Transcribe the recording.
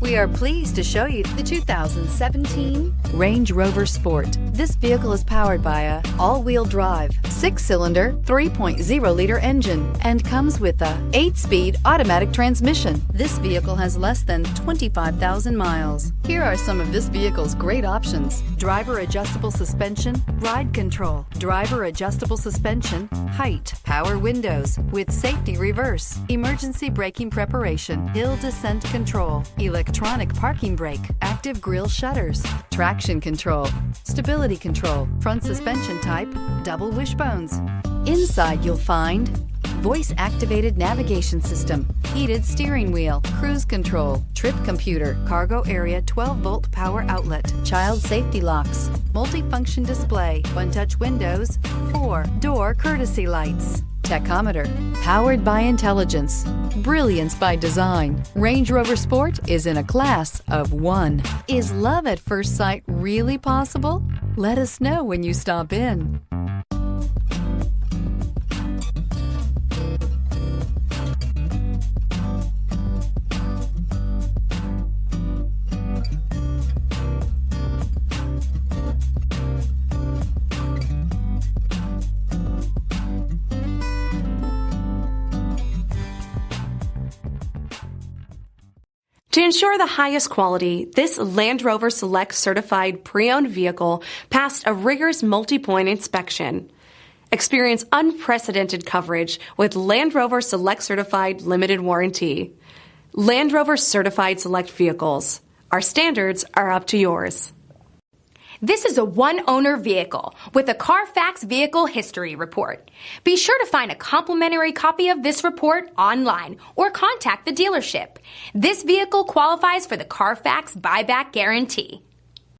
We are pleased to show you the 2017 Range Rover Sport. This vehicle is powered by a all-wheel drive, 6-cylinder, 3.0-liter engine and comes with a 8-speed automatic transmission. This vehicle has less than 25,000 miles. Here are some of this vehicle's great options: driver adjustable suspension, ride control, driver adjustable suspension, height, power windows with safety reverse, emergency braking preparation, hill descent control, electronic parking brake, active grille shutters, traction control, stability control, front suspension type, double wishbones. Inside you'll find voice-activated navigation system, heated steering wheel, cruise control, trip computer, cargo area 12-volt power outlet, child safety locks, multifunction display, one-touch windows, 4-door courtesy lights, tachometer, powered by intelligence, brilliance by design. Range Rover Sport is in a class of one. Is love at first sight really possible? Let us know when you stop in. To ensure the highest quality, this Land Rover Select certified pre-owned vehicle passed a rigorous multi-point inspection. Experience unprecedented coverage with Land Rover Select Certified Limited Warranty. Land Rover Certified Select Vehicles. Our standards are up to yours. This is a one-owner vehicle with a CARFAX Vehicle History Report. Be sure to find a complimentary copy of this report online or contact the dealership. This vehicle qualifies for the CARFAX Buyback Guarantee.